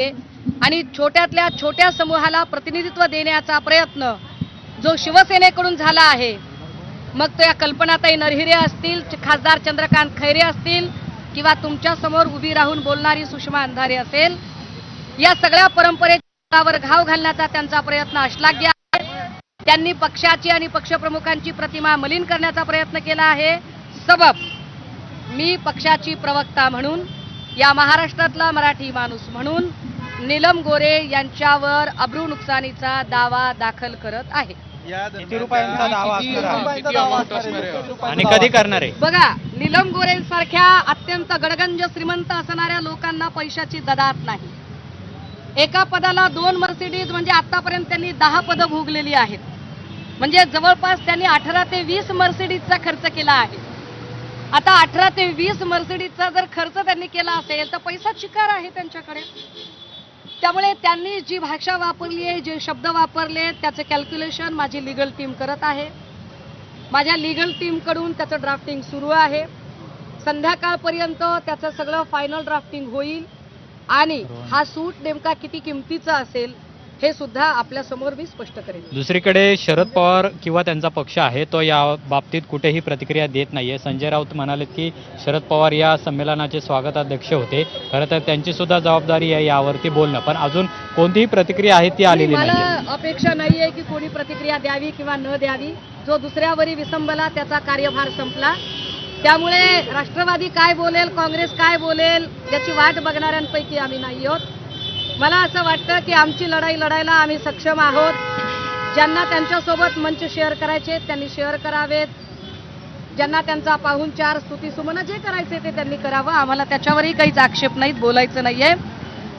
आणि छोट्यातल्या छोट्या समूहाला प्रतिनिधित्व देण्याचा प्रयत्न जो शिवसेनेकडून झाला आहे, मग तो या कल्पनाताई नरहिरे असतील, खासदार चंद्रकांत खैरे असतील किंवा तुमच्या समोर उभी राहून बोलणारी सुषमा अंधारे असेल, या सगळ्या परंपरेवर घाव घालण्याचा त्यांचा प्रयत्न अश्लाघ्य आहे। त्यांनी पक्षाची आणि पक्षप्रमुखांची प्रतिमा मलिन करण्याचा प्रयत्न केला आहे। सबब मी पक्षाची प्रवक्ता म्हणून, या महाराष्ट्रातला मराठी माणूस म्हणून नीलम गोरे यांच्यावर अब्रू नुकसानीचा दावा दाखल करत आहे। किती रुपयांचा दावा आणि कधी करणार आहे? बघा, नीलम गोरेंसारख्या अत्यंत गडगंज श्रीमंत असणाऱ्या लोकांना पैशाची ददात नाही। एका पदाला 2 मर्सिडीज म्हणजे आतापर्यंत त्यांनी 10 पदं भोगलेली आहेत। म्हणजे जवळपास त्यांनी 18 ते 20 मर्सिडीजचा खर्च केला आहे। आता 18 ते 20 मर्सिडीजचा जर खर्च त्यांनी केला असेल तर पैसा चिकार आहे त्यांच्याकडे। त्यामुळे त्यांनी जी भाषा वापरली आहे, जे शब्द वापरले, त्याचं कॅल्क्युलेशन माझी लीगल टीम करत आहे। माझ्या लीगल टीमकडून त्याचं ड्राफ्टिंग सुरू आहे। संध्याकाळपर्यंत त्याचं सगळं फायनल ड्राफ्टिंग होईल आणि हा सूट नेमका किती किमतीचा असेल हे सुद्धा आपल्या समोर मी स्पष्ट करेन। दुसरीकडे शरद पवार किंवा त्यांचा पक्ष आहे तो या बाबतीत कुठेही प्रतिक्रिया देत नाहीये। संजय राऊत म्हणाले की शरद पवार या संमेलनाचे स्वागताध्यक्ष होते, खरं तर त्यांची सुद्धा जबाबदारी आहे यावरती बोलणं, पण अजून कोणतीही प्रतिक्रिया आहे ती आलेली नाही। मला अपेक्षा नाहीये की कोणी प्रतिक्रिया द्यावी किंवा न द्यावी। जो दुसऱ्यावरी विसंबला त्याचा कार्यभार संपला। त्यामुळे राष्ट्रवादी काय बोलेल, काँग्रेस काय बोलेल याची वाट बघणाऱ्यांपैकी आम्ही नाही आहोत। मला असं वाटतं की आमची लढाई लढायला आम्ही सक्षम आहोत। ज्यांना त्यांच्यासोबत मंच शेअर करायचे त्यांनी शेअर करावेत, ज्यांना त्यांचा पाहुणचार स्तुतीसुमन जे करायचे ते त्यांनी करावं। आम्हाला त्याच्यावरही काहीच आक्षेप नाहीत, बोलायचं नाहीये।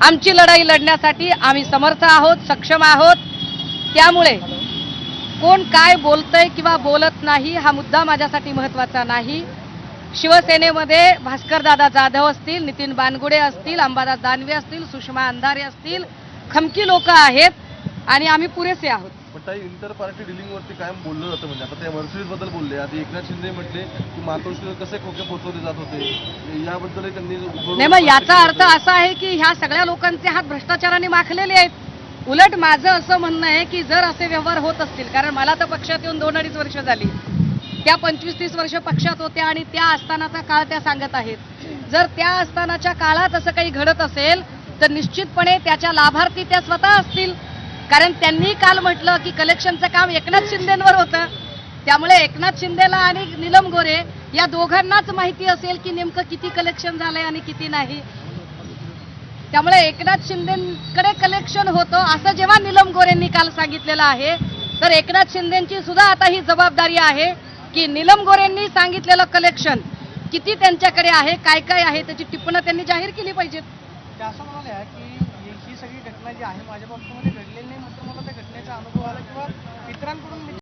आमची लढाई लढण्यासाठी आम्ही समर्थ आहोत, सक्षम आहोत। त्यामुळे कोण काय बोलतंय किंवा बोलत नाही हा मुद्दा माझ्यासाठी महत्त्वाचा नाही। शिवसेनेमध्ये भास्करदादा जाधव असतील, नितीन बानगुडे असतील, अंबादास दानवे असतील, सुषमा अंधारे असतील, खमकी लोक आहेत आणि आम्ही पुरेसे आहोत। पण ताई, इंटर पार्टी डिलिंग वरती कायम बोललं जातं। म्हणजे आता त्या मर्सिडीज बद्दल बोलले, आधी एकनाथ शिंदे म्हटले की मातोश्रीवर कसे खोके पोचवले जात होते, याबद्दलही त्यांनी नाही, मग याचा अर्थ असा आहे की ह्या सगळ्या लोकांचे हात भ्रष्टाचाराने माखलेले आहेत। उलट माझं असं म्हणणं आहे की जर असे व्यवहार होत असतील, कारण मला तर पक्षात येऊन 2-2.5 वर्ष झाली, त्या 25-30 वर्ष पक्षात होत्या आणि त्या असतानाचा काळ त्या सांगत आहेत। जर त्या असतानाच्या काळात असं काही घडत असेल तर निश्चितपणे त्याच्या लाभार्थी त्या स्वतः असतील, कारण त्यांनी काल म्हटलं की कलेक्शनचं काम एकनाथ शिंदेंवर होतं। त्यामुळे एकनाथ शिंदेला आणि नीलम गोरे या दोघांनाच माहिती असेल की नेमकं किती कलेक्शन झालंय आणि किती नाही। त्यामुळे एकनाथ शिंदेकडे कलेक्शन होतं असं जेव्हा नीलम गोरेंनी काल सांगितलेलं आहे, तर एकनाथ शिंदेची सुद्धा आता ही जबाबदारी आहे की नीलम गोरेंनी सांगितलेलं कलेक्शन किती त्यांच्याकडे आहे, काय काय आहे त्याची टिप्पणं त्यांनी जाहीर केली पाहिजेत। ते असं म्हणाले की ही सगळी घटना जी आहे माझ्या बाबतीमध्ये घडलेली नाही, मात्र मला त्या घटनेचा अनुभव आला किंवा इतरांकडून